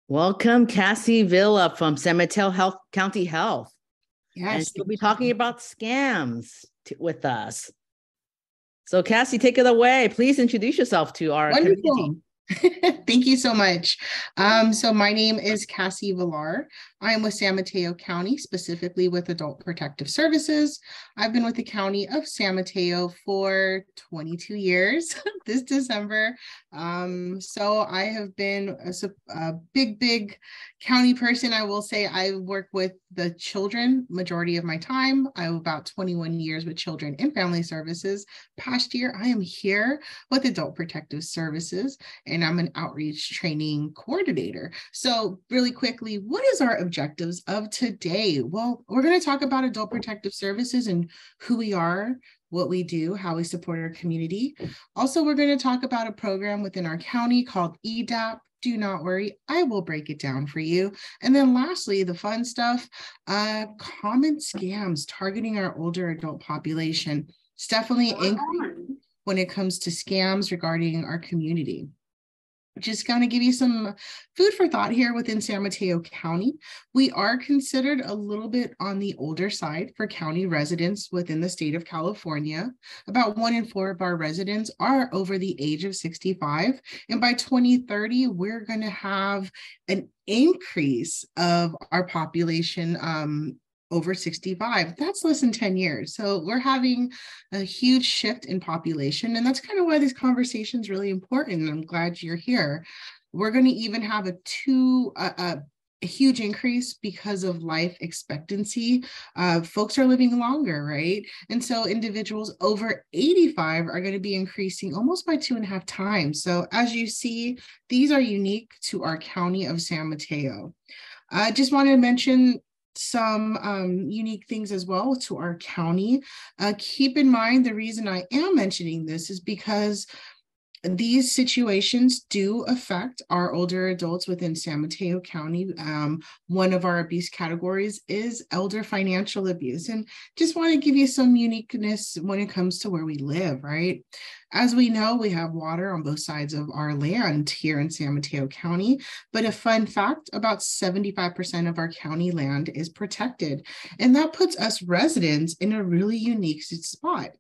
Welcome, Cassie Villa from San Mateo Health County Health. And Yes. she'll be talking about scams with us. So, Cassie, take it away. Please introduce yourself to our community. Wonderful. Thank you so much. So my name is Cassie Villar. I am with San Mateo County, specifically with Adult Protective Services. I've been with the County of San Mateo for 22 years this December. So I have been a big county person. I will say I work with the children majority of my time. I have about 21 years with children and family services. Past year, I am here with Adult Protective Services, and I'm an outreach training coordinator. So really quickly, what is our objectives of today? Well, we're going to talk about Adult Protective Services and who we are, what we do, how we support our community. Also, we're going to talk about a program within our county called EDAP. Do not worry, I will break it down for you. And then lastly, the fun stuff, common scams targeting our older adult population. It's definitely increasing when it comes to scams regarding our community. Just going to give you some food for thought here within San Mateo County. We are considered a little bit on the older side for county residents within the state of California. About 1 in 4 of our residents are over the age of 65. And by 2030, we're going to have an increase of our population over 65. That's less than 10 years. So we're having a huge shift in population. And that's kind of why this conversation is really important. And I'm glad you're here. We're going to even have a huge increase because of life expectancy. Folks are living longer, right? And so individuals over 85 are going to be increasing almost by 2.5 times. So as you see, these are unique to our county of San Mateo. I just want to mention some unique things as well to our county. Keep in mind, the reason I am mentioning this is because these situations do affect our older adults within San Mateo County. One of our abuse categories is elder financial abuse. And just want to give you some uniqueness when it comes to where we live, right? As we know, we have water on both sides of our land here in San Mateo County. But a fun fact, about 75% of our county land is protected. And that puts us residents in a really unique spot.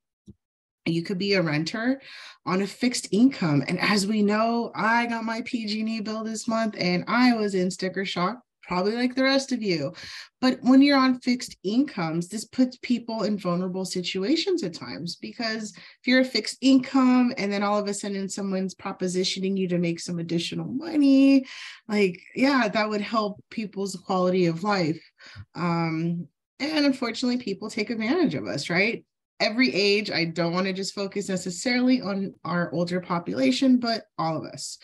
You could be a renter on a fixed income. And as we know, I got my PG&E bill this month and I was in sticker shock, probably like the rest of you. But when you're on fixed incomes, this puts people in vulnerable situations at times, because if you're a fixed income and then all of a sudden someone's propositioning you to make some additional money, that would help people's quality of life. And unfortunately, people take advantage of us, right? Every age. I don't want to just focus necessarily on our older population, but all of us.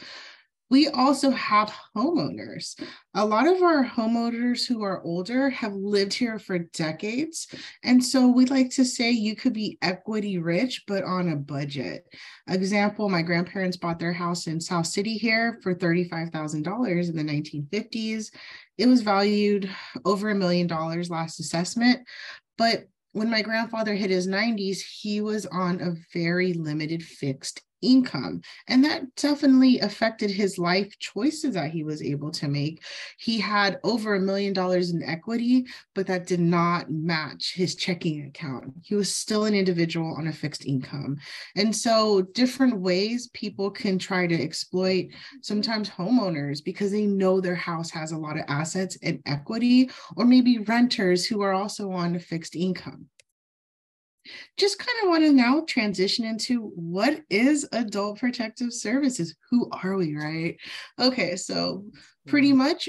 We also have homeowners. A lot of our homeowners who are older have lived here for decades. And so we like to say you could be equity rich, but on a budget. Example, my grandparents bought their house in South City here for $35,000 in the 1950s. It was valued over $1 million last assessment. But when my grandfather hit his 90s, he was on a very limited fixed income. And that definitely affected his life choices that he was able to make. He had over $1 million in equity, but that did not match his checking account. He was still an individual on a fixed income. And so different ways people can try to exploit sometimes homeowners because they know their house has a lot of assets and equity, or maybe renters who are also on a fixed income. Just kind of want to now transition into what is Adult Protective Services? Who are we, right? Okay, so pretty much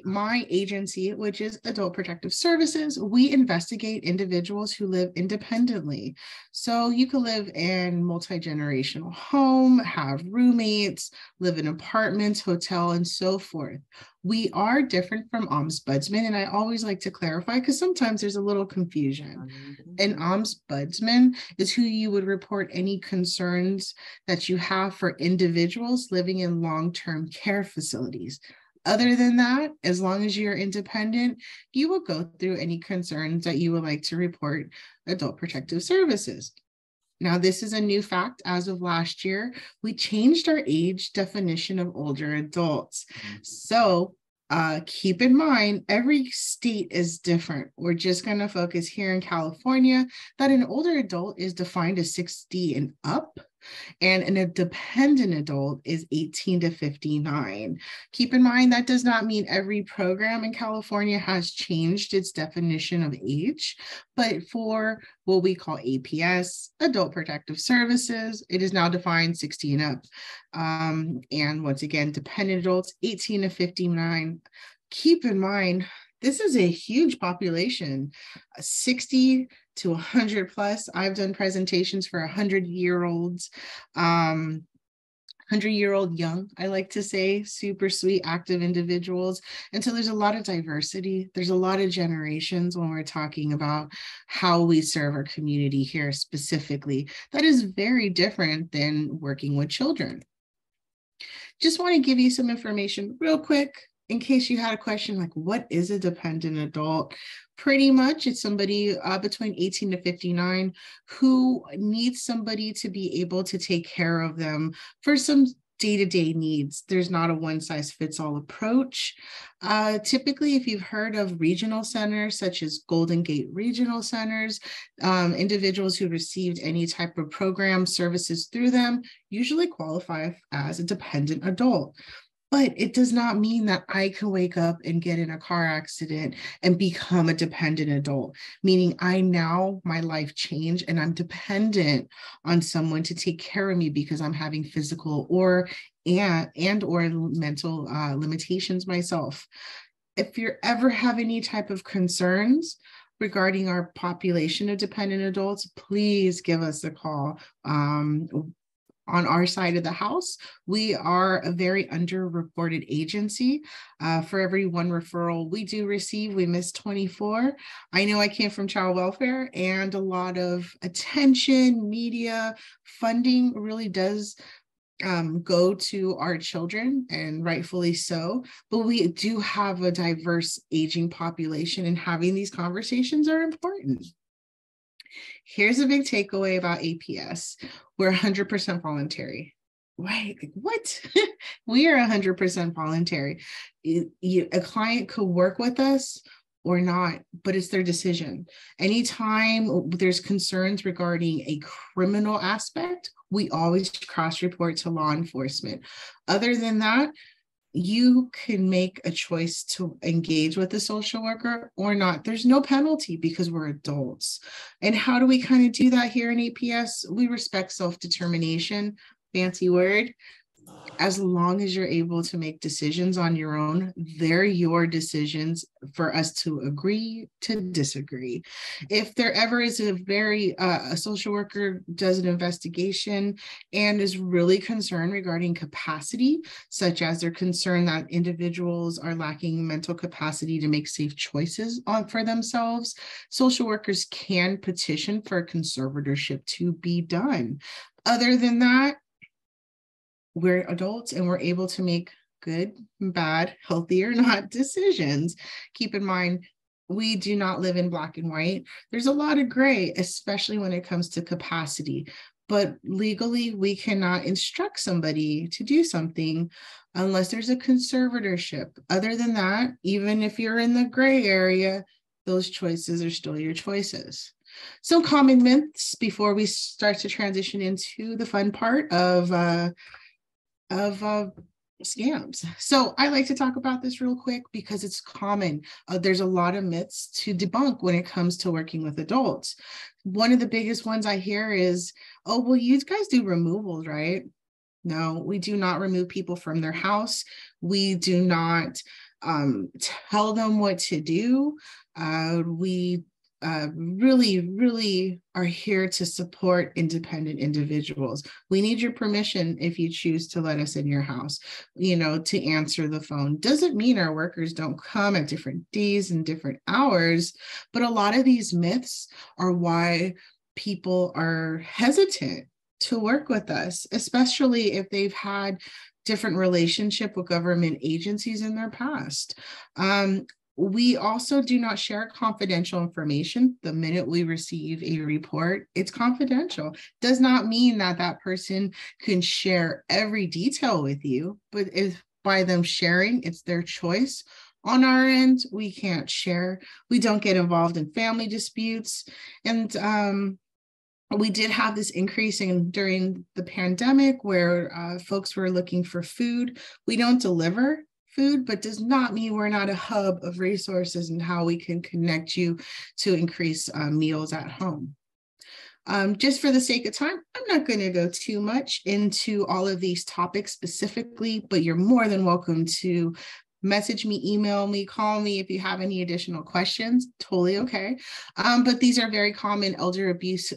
my agency, which is Adult Protective Services, we investigate individuals who live independently. So you could live in multi-generational home, have roommates, live in apartments, hotel, and so forth. We are different from ombudsman, and I always like to clarify because sometimes there's a little confusion. An ombudsman is who you would report any concerns that you have for individuals living in long-term care facilities. Other than that, as long as you're independent, you will go through any concerns that you would like to report Adult Protective Services. Now, this is a new fact. As of last year, we changed our age definition of older adults. So Keep in mind, every state is different. We're just going to focus here in California that an older adult is defined as 60 and up, and a dependent adult is 18 to 59. Keep in mind, that does not mean every program in California has changed its definition of age, but for what we call APS, Adult Protective Services, it is now defined 60 and up. And once again, dependent adults, 18 to 59. Keep in mind, this is a huge population, 60 to 100 plus. I've done presentations for 100-year-olds, 100-year-old young, I like to say, super sweet, active individuals. And so there's a lot of diversity. There's a lot of generations when we're talking about how we serve our community here specifically. That is very different than working with children. Just want to give you some information real quick in case you had a question like, what is a dependent adult? Pretty much it's somebody between 18 to 59 who needs somebody to be able to take care of them for some day-to-day needs. There's not a one-size-fits-all approach. Typically, if you've heard of regional centers such as Golden Gate Regional Centers, individuals who received any type of program services through them usually qualify as a dependent adult. But it does not mean that I can wake up and get in a car accident and become a dependent adult, meaning my life changed and I'm dependent on someone to take care of me because I'm having physical or mental limitations myself. If you ever have any type of concerns regarding our population of dependent adults, please give us a call. On our side of the house, we are a very underreported agency. For every one referral we do receive, we miss 24. I know I came from child welfare, and a lot of attention, media, funding really does go to our children, and rightfully so. But we do have a diverse aging population, and having these conversations are important. Here's a big takeaway about APS. We're 100% voluntary. Right? What? We are 100% voluntary. A client could work with us or not, but it's their decision. Anytime there's concerns regarding a criminal aspect, we always cross-report to law enforcement. Other than that, you can make a choice to engage with the social worker or not. There's no penalty because we're adults. And how do we kind of do that here in APS? We respect self-determination, fancy word. As long as you're able to make decisions on your own, they're your decisions for us to agree to disagree. If there ever is a social worker does an investigation and is really concerned regarding capacity, such as they're concerned that individuals are lacking mental capacity to make safe choices for themselves, social workers can petition for a conservatorship to be done. Other than that, we're adults and we're able to make good, bad, healthy or not decisions. Keep in mind, we do not live in black and white. There's a lot of gray, especially when it comes to capacity. But legally, we cannot instruct somebody to do something unless there's a conservatorship. Other than that, even if you're in the gray area, those choices are still your choices. So common myths before we start to transition into the fun part of scams. So I like to talk about this real quick because it's common. There's a lot of myths to debunk when it comes to working with adults. One of the biggest ones I hear is, oh, well, you guys do removals, right? No, we do not remove people from their house. We do not tell them what to do. We really are here to support independent individuals. We need your permission if you choose to let us in your house, to answer the phone. Doesn't mean our workers don't come at different days and different hours, but a lot of these myths are why people are hesitant to work with us, especially if they've had different relationship with government agencies in their past. We also do not share confidential information. The minute we receive a report, it's confidential. Does not mean that that person can share every detail with you, but if by them sharing. It's their choice. On our end, we can't share. We don't get involved in family disputes. And we did have this increase during the pandemic where folks were looking for food. We don't deliver food, but does not mean we're not a hub of resources and how we can connect you to increase meals at home. Just for the sake of time, I'm not going to go too much into all of these topics specifically, but you're more than welcome to message me, email me, call me if you have any additional questions. Totally okay. But these are very common elder abuse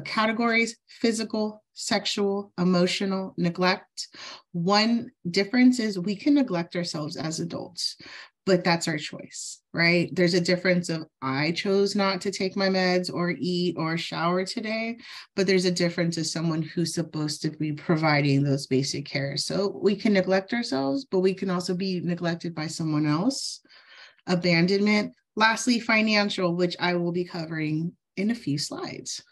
categories: physical, sexual, emotional, neglect. One difference is we can neglect ourselves as adults, but that's our choice, right? There's a difference of I chose not to take my meds or eat or shower today, but there's a difference of someone who's supposed to be providing those basic care. So we can neglect ourselves, but we can also be neglected by someone else. Abandonment. Lastly, financial, which I will be covering in a few slides.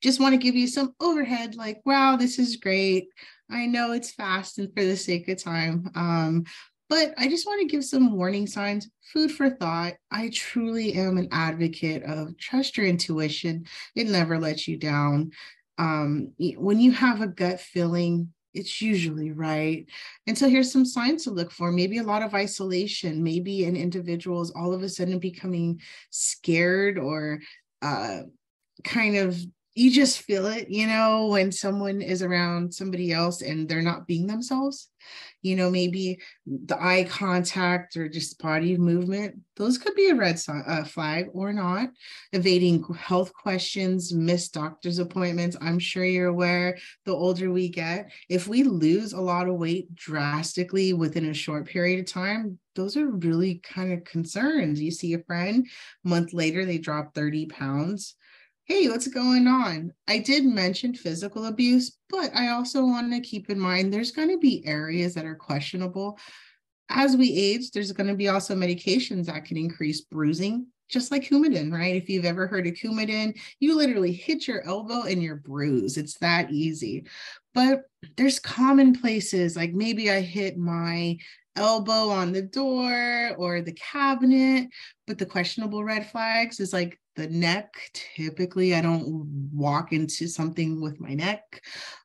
Just want to give you some overhead, like, wow, this is great. I know it's fast and for the sake of time. But I just want to give some warning signs, food for thought. I truly am an advocate of trust your intuition. It never lets you down. When you have a gut feeling, it's usually right. And so here's some signs to look for. Maybe a lot of isolation. Maybe an individual is all of a sudden becoming scared or kind of, you just feel it, when someone is around somebody else and they're not being themselves. Maybe the eye contact or just body movement, those could be a red flag or not. Evading health questions, missed doctor's appointments. I'm sure you're aware, the older we get, if we lose a lot of weight drastically within a short period of time, those are really kind of concerns. You see a friend, a month later, they drop 30 pounds. Hey, what's going on? I did mention physical abuse, but I also want to keep in mind there's going to be areas that are questionable. As we age, there's going to be also medications that can increase bruising, just like Coumadin, right? If you've ever heard of Coumadin, you literally hit your elbow and you're bruised. It's that easy. But there's common places, like maybe I hit my elbow on the door or the cabinet, but the questionable red flags is like the neck. Typically, I don't walk into something with my neck.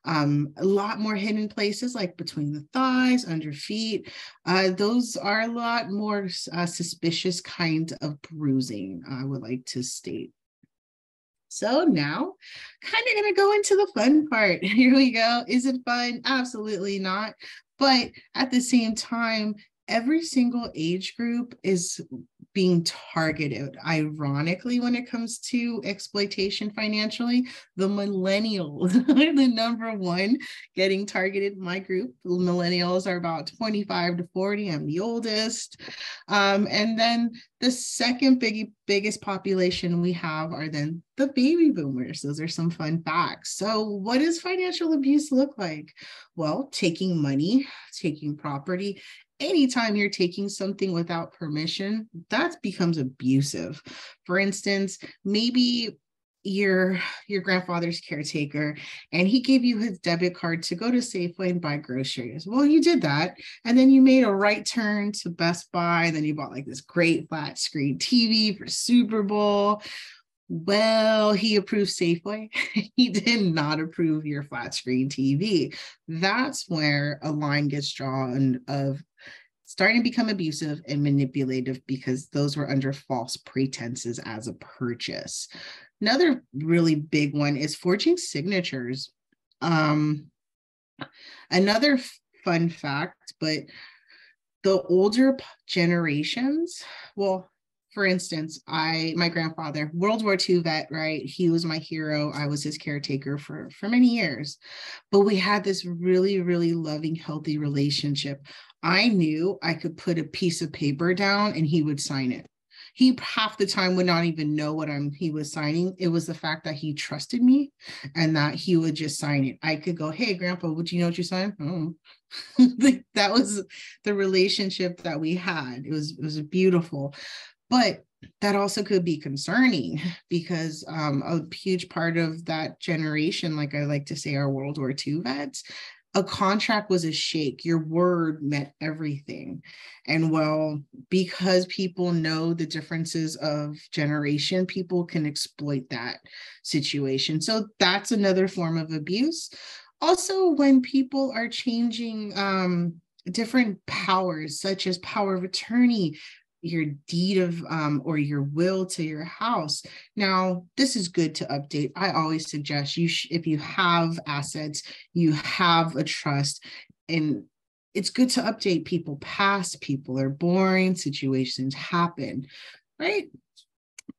A lot more hidden places like between the thighs, under feet. Those are a lot more suspicious kind of bruising, I would like to state. So now, kind of going to go into the fun part. Here we go. Is it fun? Absolutely not. But at the same time, every single age group is being targeted. Ironically, when it comes to exploitation financially, the millennials are the number one getting targeted. My group, the millennials, are about 25 to 40. I'm the oldest. And then the second biggest population we have are then the baby boomers. Those are some fun facts. So what does financial abuse look like? Well, taking money, taking property. Anytime you're taking something without permission, that becomes abusive. For instance, maybe your grandfather's caretaker and he gave you his debit card to go to Safeway and buy groceries. Well, you did that, and then you made a right turn to Best Buy, and then you bought like this great flat screen TV for Super Bowl. Well, he approved Safeway. He did not approve your flat screen TV. That's where a line gets drawn of starting to become abusive and manipulative, because those were under false pretenses as a purchase. Another really big one is forging signatures. Another fun fact, but the older generations, well, for instance, my grandfather, World War II vet, right? He was my hero. I was his caretaker for many years. But we had this really, really loving, healthy relationship. I knew I could put a piece of paper down and he would sign it. He half the time would not even know what he was signing. It was the fact that he trusted me and that he would just sign it. I could go, hey, Grandpa, would you know what you signed? Oh. That was the relationship that we had. It was beautiful. But that also could be concerning, because a huge part of that generation, like I like to say, are World War II vets. a contract was a shake. Your word meant everything. And well, because people know the differences of generation, people can exploit that situation. So that's another form of abuse. Also, when people are changing different powers, such as power of attorney, your deed of or your will to your house. Now, this is good to update. I always suggest if you have assets, you have a trust, and it's good to update. People pass, people are born, situations happen, right?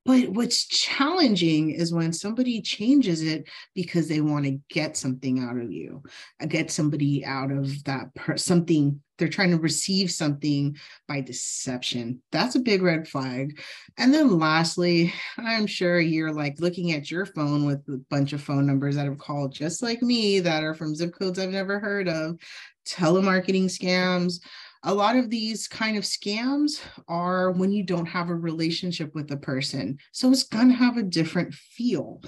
But what's challenging is when somebody changes it because they want to get something out of you, get somebody out of that something. They're trying to receive something by deception. That's a big red flag. And then lastly, I'm sure you're like looking at your phone with a bunch of phone numbers that have called just like me that are from zip codes I've never heard of, telemarketing scams. A lot of these kind of scams are when you don't have a relationship with a person. So it's going to have a different feel.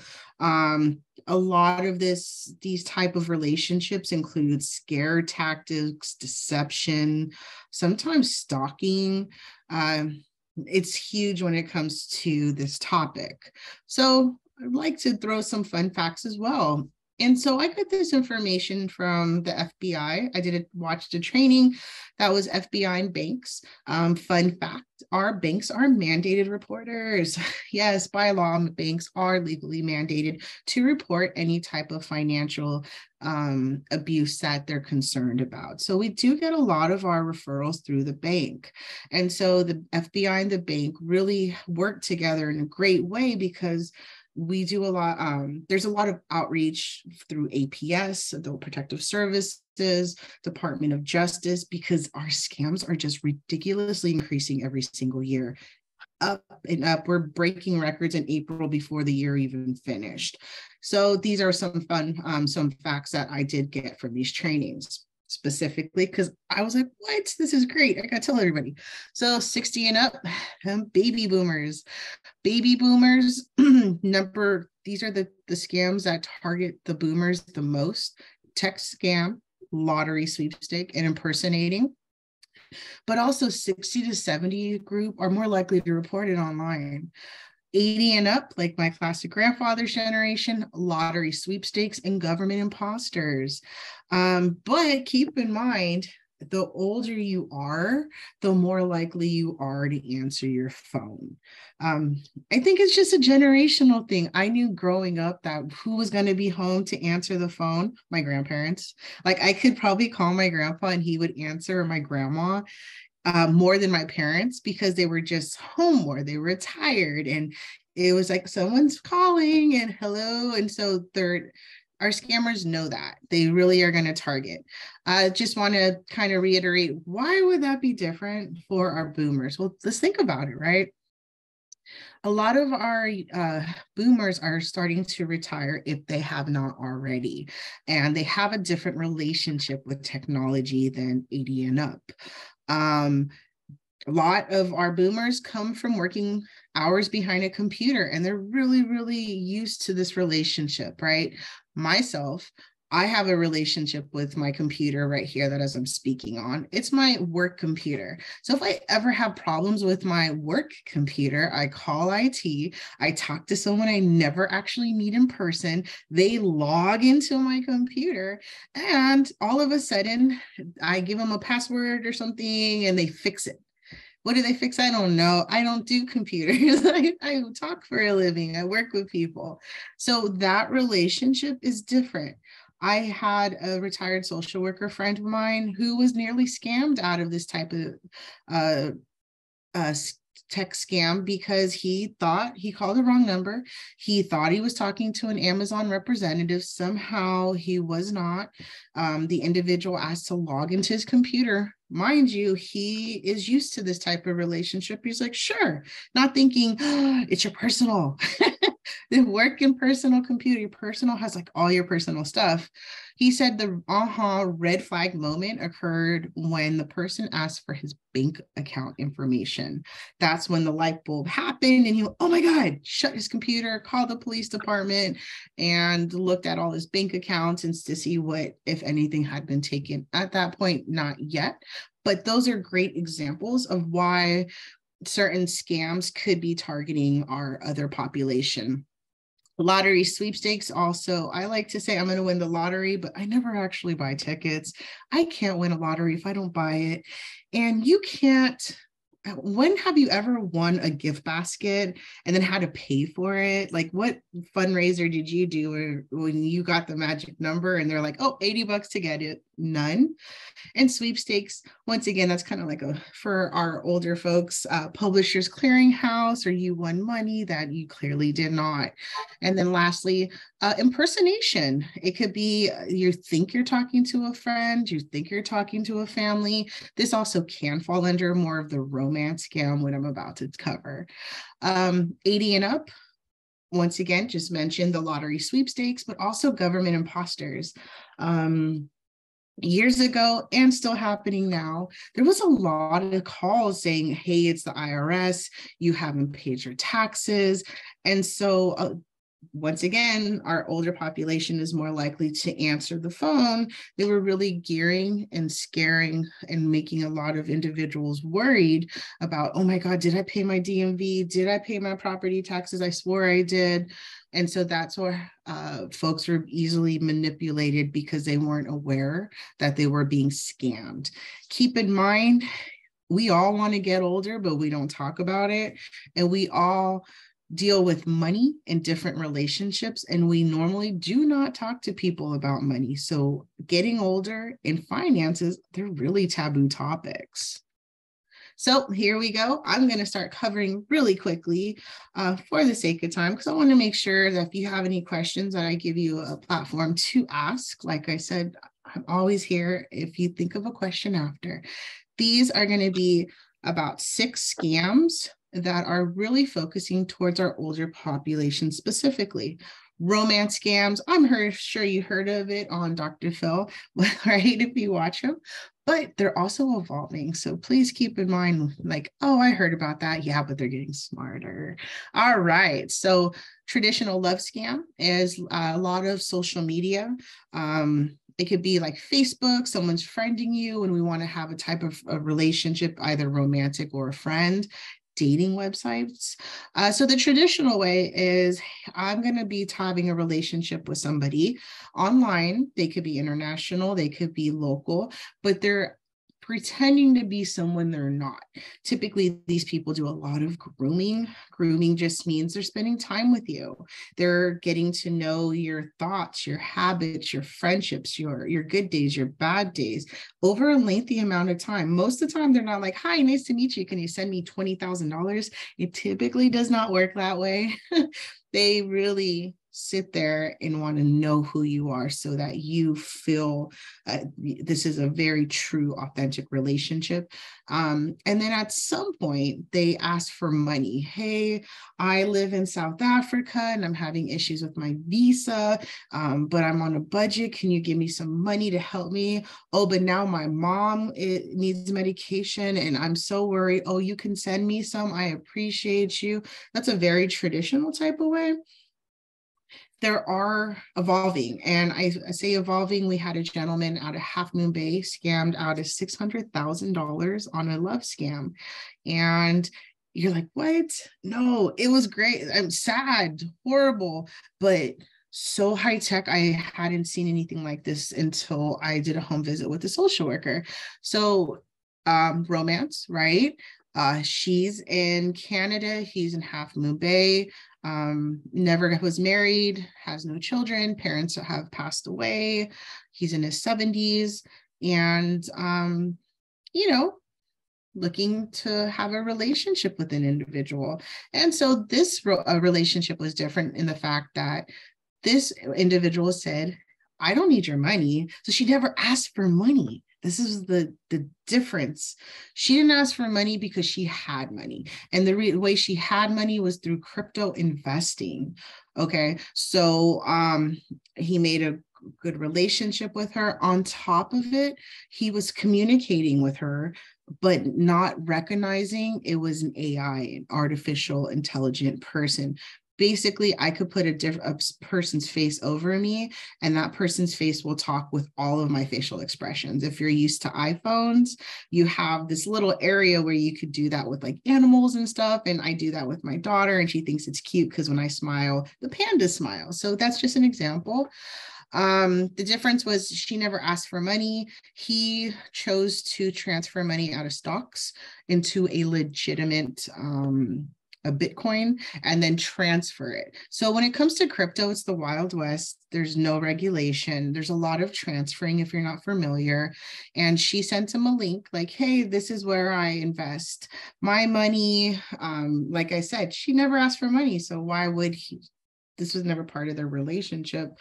A lot of these type of relationships include scare tactics, deception, sometimes stalking. It's huge when it comes to this topic. So I'd like to throw some fun facts as well. And so I got this information from the FBI. Watched a training that was FBI and banks. Fun fact, our banks are mandated reporters. Yes, by law, banks are legally mandated to report any type of financial abuse that they're concerned about. So we do get a lot of our referrals through the bank. And so the FBI and the bank really work together in a great way because we do a lot. There's a lot of outreach through APS, Adult Protective Services, Department of Justice, because our scams are just ridiculously increasing every single year. Up and up. We're breaking records in April before the year even finished. So these are some fun, some facts that I did get from these trainings specifically because I was like, what? This is great. I got to tell everybody. So 60 and up, baby boomers. Baby boomers, these are the scams that target the boomers the most. Text scam, lottery sweepstake, and impersonating. But also 60 to 70 group are more likely to report it online. 80 and up, like my classic grandfather's generation, lottery sweepstakes and government imposters. But keep in mind, the older you are, the more likely you are to answer your phone. I think it's just a generational thing. I knew growing up that who was going to be home to answer the phone? My grandparents. Like I could probably call my grandpa and he would answer, or my grandma. More than my parents because they were just home more. They were tired and it was like someone's calling and hello. And so our scammers know that. They really are going to target. I just want to kind of reiterate, why would that be different for our boomers? Well, let's think about it, right? A lot of our boomers are starting to retire if they have not already, and they have a different relationship with technology than 80 and up. A lot of our boomers come from working hours behind a computer and they're really, really used to this relationship, right? Myself, I have a relationship with my computer right here that as I'm speaking on, it's my work computer. So if I ever have problems with my work computer, I call IT, I talk to someone I never actually meet in person, they log into my computer and all of a sudden I give them a password or something and they fix it. What do they fix? I don't know. I don't do computers. I talk for a living. I work with people. So that relationship is different. I had a retired social worker friend of mine who was nearly scammed out of this type of tech scam because he thought he called the wrong number. He thought he was talking to an Amazon representative. Somehow he was not. The individual asked to log into his computer. Mind you, he is used to this type of relationship. He's like, sure, not thinking, oh, it's your personal. the work and personal computer. Your personal has like all your personal stuff. He said the red flag moment occurred when the person asked for his bank account information. That's when the light bulb happened, and he, oh my God, shut his computer, called the police department, and looked at all his bank accounts and to see what, if anything, had been taken. At that point, not yet, but those are great examples of why certain scams could be targeting our other population. Lottery sweepstakes also, I like to say I'm going to win the lottery, but I never actually buy tickets. I can't win a lottery if I don't buy it. And you can't, when have you ever won a gift basket and then had to pay for it? Like, what fundraiser did you do when you got the magic number and they're like, oh, $80 to get it? None. And sweepstakes, once again, that's kind of like for our older folks, Publishers Clearinghouse, or you won money that you clearly did not. And then lastly, impersonation. It could be you think you're talking to a friend, you think you're talking to a family. This also can fall under more of the romance scam, what I'm about to cover. 80 and up. Once again, just mentioned the lottery sweepstakes, but also government imposters. Years ago, and still happening now, there was a lot of calls saying, hey, it's the IRS, you haven't paid your taxes. And so once again, our older population is more likely to answer the phone. They were really gearing and scaring and making a lot of individuals worried about, oh my God, did I pay my DMV? Did I pay my property taxes? I swore I did. And so that's where folks were easily manipulated because they weren't aware that they were being scammed. Keep in mind, we all want to get older, but we don't talk about it. And we all deal with money in different relationships, and we normally do not talk to people about money. So getting older and finances, they're really taboo topics. So here we go. I'm going to start covering really quickly for the sake of time, because I want to make sure that if you have any questions that I give you a platform to ask. Like I said, I'm always here if you think of a question after. These are going to be about 6 scams that are really focusing towards our older population specifically. Romance scams, I'm sure you heard of it on Dr. Phil, right, if you watch them, but they're also evolving. So please keep in mind, like, oh, I heard about that. Yeah, but they're getting smarter. All right. So traditional love scam is a lot of social media. It could be like Facebook, someone's friending you, and we want to have a type of a relationship, either romantic or a friend. Dating websites. So the traditional way is I'm going to be having a relationship with somebody online. They could be international, they could be local, but they're pretending to be someone they're not. Typically, these people do a lot of grooming. Grooming just means they're spending time with you. They're getting to know your thoughts, your habits, your friendships, your good days, your bad days over a lengthy amount of time. Most of the time, they're not like, hi, nice to meet you. Can you send me $20,000? It typically does not work that way. They really sit there and want to know who you are so that you feel this is a very true, authentic relationship. And then at some point, they ask for money. Hey, I live in South Africa and I'm having issues with my visa, but I'm on a budget. Can you give me some money to help me? Oh, but now my mom needs medication and I'm so worried. Oh, you can send me some. I appreciate you. That's a very traditional type of way. There are evolving, and I say evolving. We had a gentleman out of Half Moon Bay scammed out of $600,000 on a love scam. And you're like, what? No, it was great. I'm sad, horrible, but so high tech. I hadn't seen anything like this until I did a home visit with a social worker. So romance, right? She's in Canada, he's in Half Moon Bay, never was married, has no children, parents have passed away, he's in his 70s, and looking to have a relationship with an individual. And so this relationship was different in the fact that this individual said, I don't need your money. So she never asked for money. This is the difference. She didn't ask for money because she had money. And the way she had money was through crypto investing. Okay. So he made a good relationship with her. On top of it, he was communicating with her, but not recognizing it was an AI, an artificial intelligent person. Basically, I could put a person's face over me, and that person's face will talk with all of my facial expressions. If you're used to iPhones, you have this little area where you could do that with like animals and stuff. And I do that with my daughter, and she thinks it's cute because when I smile, the panda smiles. So that's just an example. The difference was she never asked for money. He chose to transfer money out of stocks into a legitimate a Bitcoin and then transfer it. So when it comes to crypto, it's the Wild West. There's no regulation. There's a lot of transferring if you're not familiar. And she sent him a link like, hey, this is where I invest my money. Like I said, she never asked for money. So why would he? This was never part of their relationship.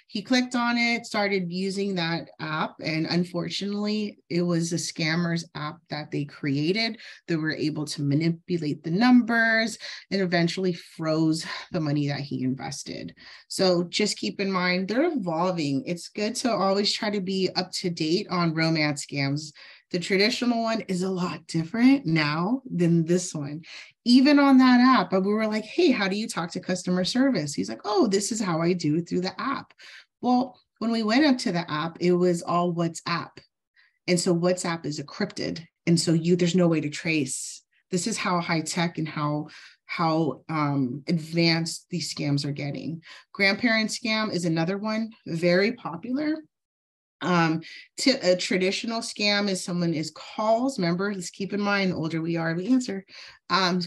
He clicked on it, started using that app, and unfortunately, it was a scammer's app that they created. They were able to manipulate the numbers and eventually froze the money that he invested. So just keep in mind, they're evolving. It's good to always try to be up to date on romance scams. The traditional one is a lot different now than this one. Even on that app, but we were like, hey, how do you talk to customer service? He's like, oh, this is how I do it through the app. Well, when we went up to the app, it was all WhatsApp. And so WhatsApp is encrypted. And so there's no way to trace. This is how high tech and how advanced these scams are getting. Grandparent scam is another one, very popular. To a traditional scam is someone is calls. Remember, let's keep in mind, the older we are, we answer.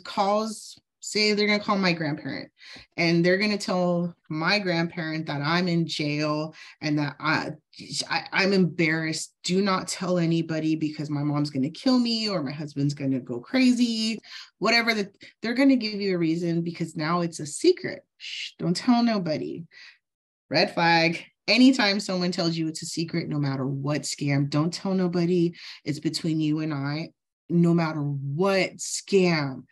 Calls, say they're going to call my grandparent, and they're going to tell my grandparent that I'm in jail and that I'm embarrassed. Do not tell anybody because my mom's going to kill me or my husband's going to go crazy. Whatever they're going to give you a reason because now it's a secret. Shh, don't tell nobody. Red flag. Anytime someone tells you it's a secret, no matter what scam, don't tell nobody. It's between you and I, no matter what scam.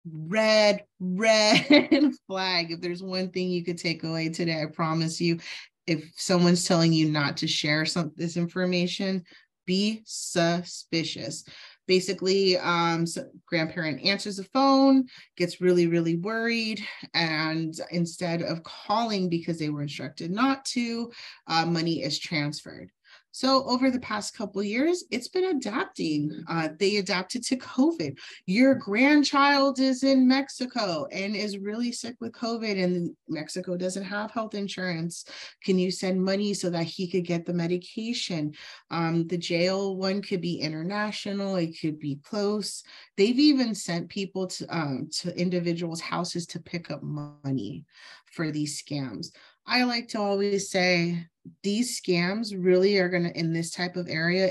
Red flag. If there's one thing you could take away today, I promise you, if someone's telling you not to share this information, be suspicious. Basically, so grandparent answers the phone, gets really worried, and instead of calling because they were instructed not to, money is transferred. So over the past couple of years, it's been adapting. They adapted to COVID. Your grandchild is in Mexico and is really sick with COVID, and Mexico doesn't have health insurance. Can you send money so that he could get the medication? The jail one could be international. It could be close. They've even sent people to individuals' houses to pick up money for these scams. I like to always say these scams really are going to, in this type of area,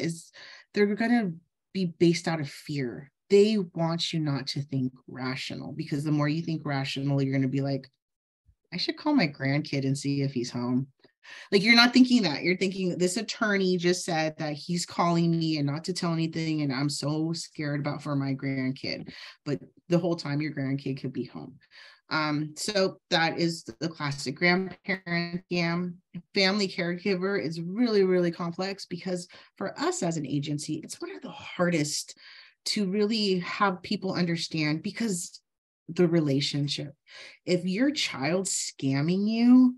they're going to be based out of fear. They want you not to think rational, because the more you think rational, you're going to be like, I should call my grandkid and see if he's home. Like, you're not thinking that. You're thinking, this attorney just said that he's calling me and not to tell anything, and I'm so scared for my grandkid. But the whole time your grandkid could be home. So that is the classic grandparent scam. Family caregiver is really complex, because for us as an agency, it's one of the hardest to really have people understand, because the relationship. If your child's scamming you,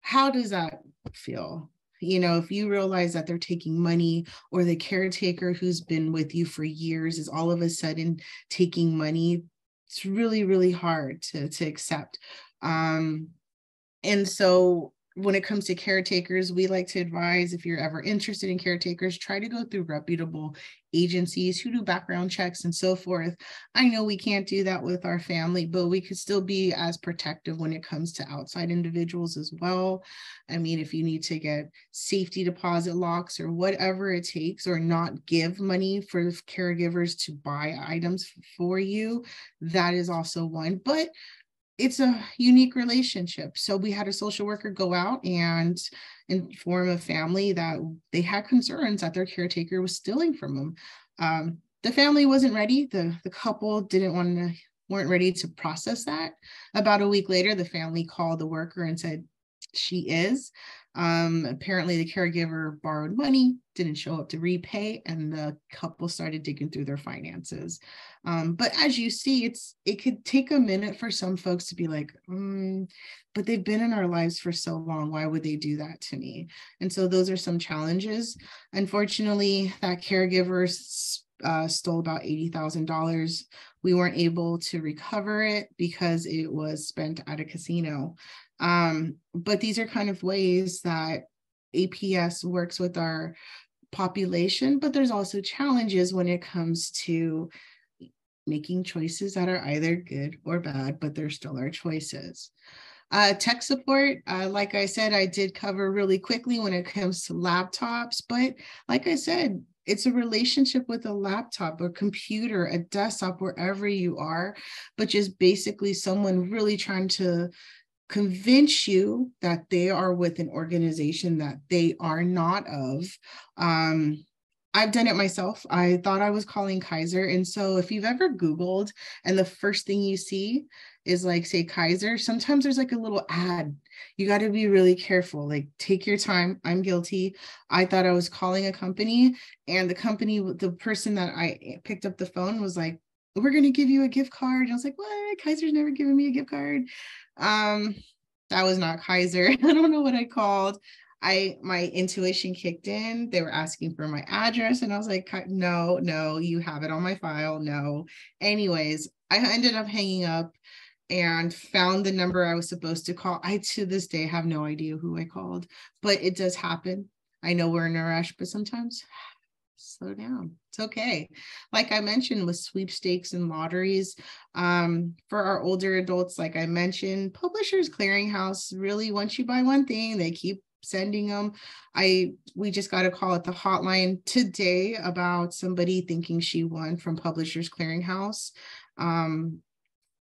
how does that feel? You know, if you realize that they're taking money, or the caretaker who's been with you for years is all of a sudden taking money, it's really hard to accept. And so when it comes to caretakers, we like to advise, if you're ever interested in caretakers, try to go through reputable agencies who do background checks and so forth. I know we can't do that with our family, but we could still be as protective when it comes to outside individuals as well. I mean, if you need to get safety deposit locks or whatever it takes, or not give money for caregivers to buy items for you, that is also one. But it's a unique relationship. So we had a social worker go out and inform a family that they had concerns that their caretaker was stealing from them. The family wasn't ready. The couple weren't ready to process that. About a week later, the family called the worker and said, she is. Apparently the caregiver borrowed money, didn't show up to repay, and the couple started digging through their finances. But as you see, it could take a minute for some folks to be like, but they've been in our lives for so long. Why would they do that to me? And so those are some challenges. Unfortunately, that caregiver stole about $80,000. We weren't able to recover it because it was spent at a casino. But these are kind of ways that APS works with our population, but there's also challenges when it comes to making choices that are either good or bad, but they're still our choices. Tech support, like I said, I did cover really quickly when it comes to laptops, but like I said, it's a relationship with a laptop, a computer, a desktop, wherever you are, but just basically someone really trying to convince you that they are with an organization that they are not of. I've done it myself. I thought I was calling Kaiser. And so if you've ever Googled and the first thing you see is like, say, Kaiser, sometimes there's like a little ad. You got to be really careful. Like, take your time. I'm guilty. I thought I was calling a company, and the person that I picked up the phone was like, we're going to give you a gift card. And I was like, what? Kaiser's never given me a gift card. That was not Kaiser. I don't know what I called. My intuition kicked in. They were asking for my address, and I was like, no, you have it on my file. No. Anyways, I ended up hanging up and found the number I was supposed to call. I, to this day, have no idea who I called, but it does happen. I know we're in a rush, but sometimes slow down. It's okay. Like I mentioned with sweepstakes and lotteries, for our older adults, like I mentioned, Publishers Clearinghouse, really, once you buy one thing, they keep sending them. We just got a call at the hotline today about somebody thinking she won from Publishers Clearinghouse.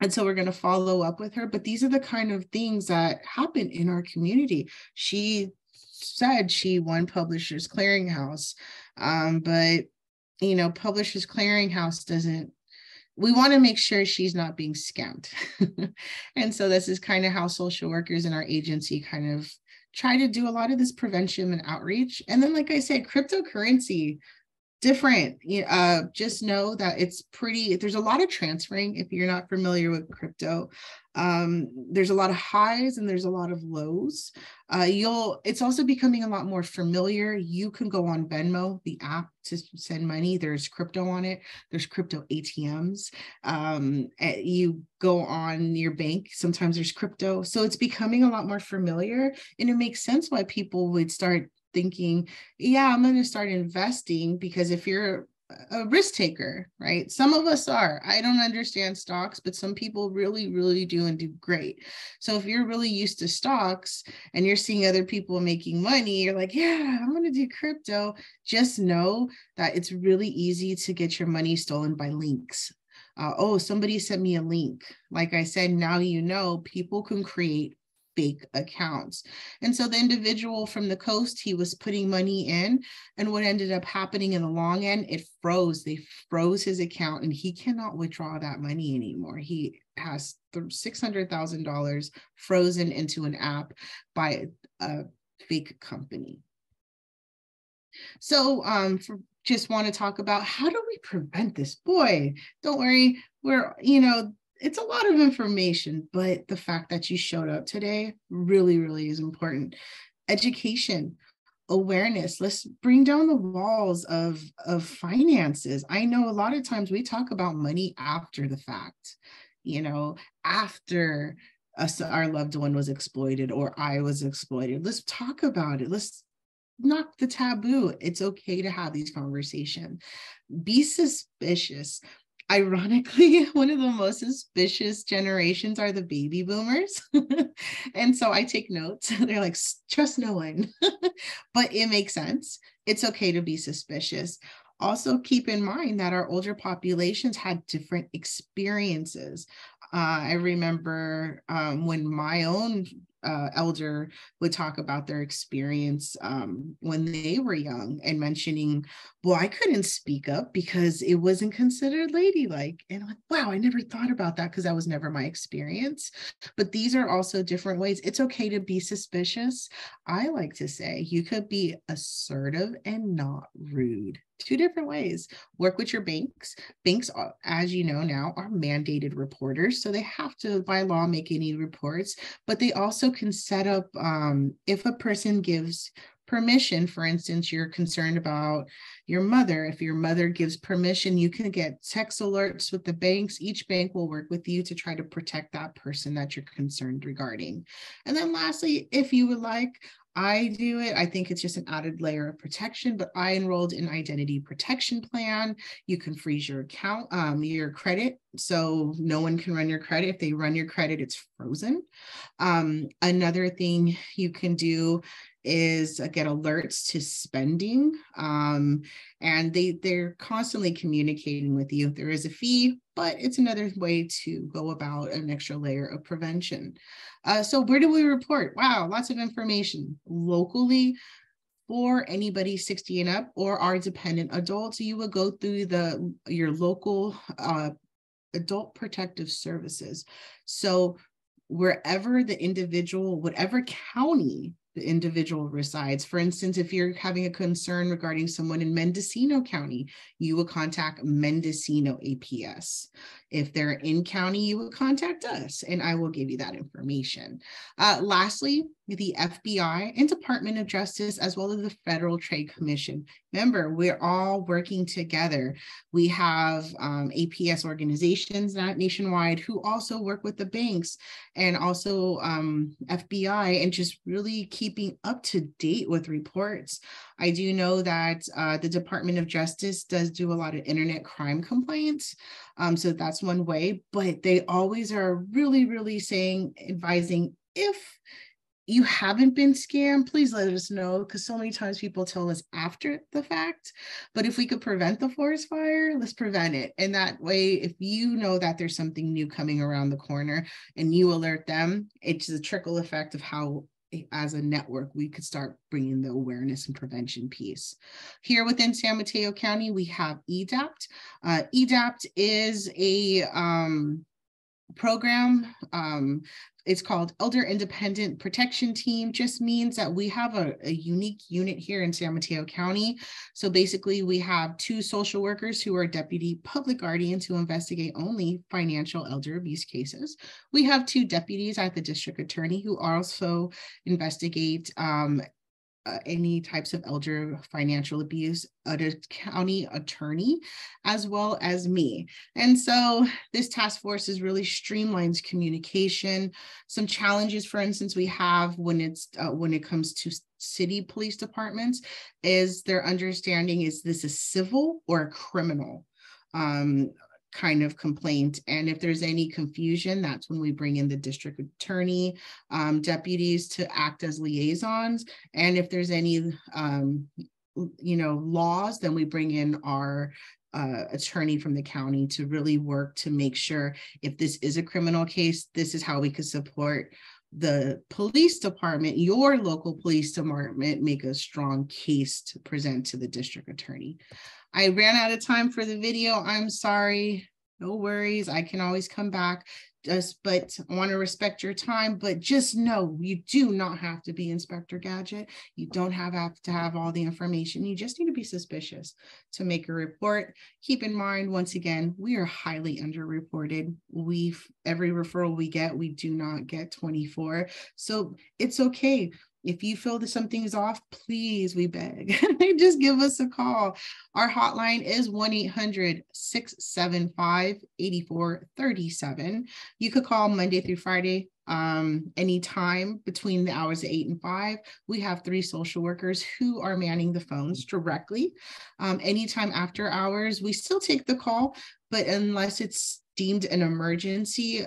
And so we're going to follow up with her. But these are the kind of things that happen in our community. She said she won Publishers Clearinghouse. But, Publishers Clearinghouse we want to make sure she's not being scammed. And so this is kind of how social workers in our agency kind of try to do a lot of this prevention and outreach. And then, like I said, cryptocurrency, different. Just know that there's a lot of transferring if you're not familiar with crypto. There's a lot of highs and there's a lot of lows. It's also becoming a lot more familiar. You can go on Venmo, the app, to send money. There's crypto on it. There's crypto ATMs. You go on your bank. Sometimes there's crypto. So it's becoming a lot more familiar, and it makes sense why people would start thinking, yeah, I'm going to start investing, because if you're a risk taker, right? Some of us are. I don't understand stocks, but some people really, really do and do great. So if you're really used to stocks and you're seeing other people making money, you're like, yeah, I'm going to do crypto. Just know that it's really easy to get your money stolen by links. Somebody sent me a link. Like I said, now people can create fake accounts. And so the individual from the coast, he was putting money in, and what ended up happening in the long end, it froze. They froze his account, and he cannot withdraw that money anymore. He has $600,000 frozen into an app by a fake company. So just want to talk about, how do we prevent this? Boy, don't worry, it's a lot of information, but the fact that you showed up today really, really is important. Education, awareness. Let's bring down the walls of finances. I know a lot of times we talk about money after the fact, after our loved one was exploited or I was exploited. Let's talk about it. Let's knock the taboo. It's okay to have these conversations. Be suspicious. Ironically, one of the most suspicious generations are the baby boomers. And so I take notes. They're like, trust no one. But it makes sense. It's okay to be suspicious. Also, keep in mind that our older populations had different experiences. I remember when my own elder would talk about their experience when they were young and mentioning, well, I couldn't speak up because it wasn't considered ladylike. And I'm like, wow, I never thought about that because that was never my experience. But these are also different ways. It's okay to be suspicious. I like to say you could be assertive and not rude. Two different ways. Work with your banks. Banks, as you know now, are mandated reporters. So they have to, by law, make any reports, but they also can set up, if a person gives permission, for instance, you're concerned about your mother. If your mother gives permission, you can get text alerts with the banks. Each bank will work with you to try to protect that person that you're concerned regarding. And then lastly, if you would like, I do it. I think it's just an added layer of protection, but I enrolled in identity protection plan. You can freeze your account, your credit. So no one can run your credit. If they run your credit, it's frozen. Another thing you can do is get alerts to spending. And they're constantly communicating with you. There is a fee, but it's another way to go about an extra layer of prevention. So where do we report? Wow, lots of information. Locally, for anybody 60 and up or our dependent adults, you would go through your local adult protective services. So wherever the individual, whatever county the individual resides. For instance, if you're having a concern regarding someone in Mendocino County, you will contact Mendocino APS. If they're in county, you will contact us, and I will give you that information. Lastly, the FBI and Department of Justice, as well as the Federal Trade Commission. Remember, we're all working together. We have APS organizations nationwide who also work with the banks and also FBI, and just really keeping up to date with reports. I do know that the Department of Justice does do a lot of internet crime complaints. So that's one way, but they always are really, really advising, if you haven't been scammed, please let us know, because so many times people tell us after the fact. But if we could prevent the forest fire, let's prevent it. And that way, if you know that there's something new coming around the corner and you alert them, it's a trickle effect of how, as a network, we could start bringing the awareness and prevention piece. Here within San Mateo County, we have EDAPT. EDAPT is a program. It's called Elder Independent Protection Team. Just means that we have a unique unit here in San Mateo County. So basically we have 2 social workers who are deputy public guardians who investigate only financial elder abuse cases. We have 2 deputies at the district attorney who also investigate any types of elder financial abuse, a county attorney, as well as me. And so this task force is really streamlines communication. Some challenges, for instance, we have when it comes to city police departments, is their understanding, is this a civil or a criminal kind of complaint? And if there's any confusion, that's when we bring in the district attorney, deputies to act as liaisons. And if there's any laws, then we bring in our attorney from the county to really work to make sure, if this is a criminal case, this is how we could support the police department, your local police department, make a strong case to present to the district attorney. I ran out of time for the video. I'm sorry. No worries. I can always come back. But I want to respect your time. But just know, you do not have to be Inspector Gadget. You don't have to have all the information. You just need to be suspicious to make a report. Keep in mind, once again, we are highly underreported. Every referral we get, we do not get 24. So it's okay. If you feel that something is off, please, we beg, just give us a call. Our hotline is 1-800-675-8437. You could call Monday through Friday, anytime between the hours of 8 and 5. We have 3 social workers who are manning the phones directly. Anytime after hours, we still take the call, but unless it's deemed an emergency,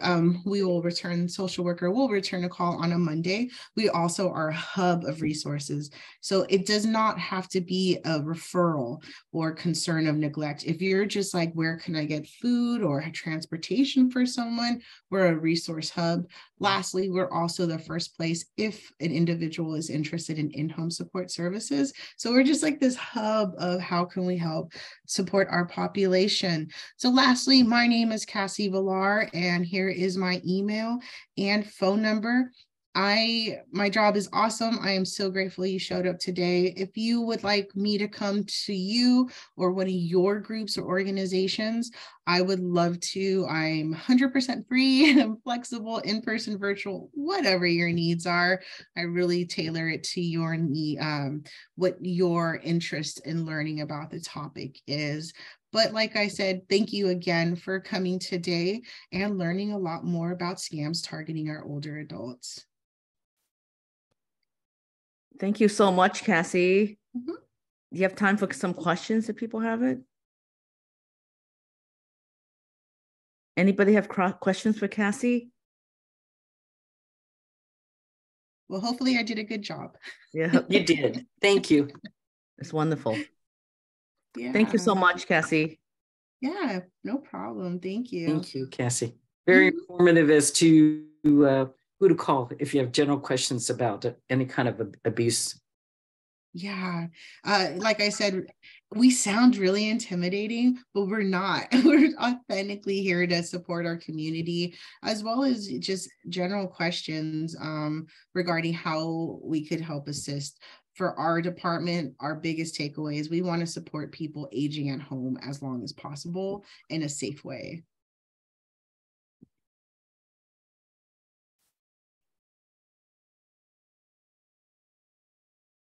social worker will return a call on a Monday. We also are a hub of resources. So it does not have to be a referral or concern of neglect. If you're just like, where can I get food or transportation for someone, we're a resource hub. Lastly, we're also the first place if an individual is interested in in-home support services. So we're just like this hub of how can we help support our population. So lastly, my name is Cassie Villar, and here is my email and phone number. My job is awesome. I am so grateful you showed up today. If you would like me to come to you or one of your groups or organizations, I would love to. I'm 100% free and I'm flexible, in-person, virtual, whatever your needs are. I really tailor it to your need, what your interest in learning about the topic is. But like I said, thank you again for coming today and learning a lot more about scams targeting our older adults. Thank you so much, Cassie. Mm-hmm. Do you have time for some questions if people have it? Anybody have questions for Cassie? Well, hopefully I did a good job. Yeah, you did. Thank you. It's wonderful. Yeah. Thank you so much, Cassie. Yeah, no problem. Thank you. Thank you, Cassie. Very informative as to who to call if you have general questions about any kind of abuse. Yeah. Like I said, we sound really intimidating, but we're not. We're authentically here to support our community, as well as just general questions regarding how we could help assist. For our department, our biggest takeaway is we want to support people aging at home as long as possible in a safe way.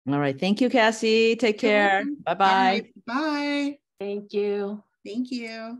All right. Thank you, Cassie. Take care. Bye-bye. Right. Bye. Thank you. Thank you.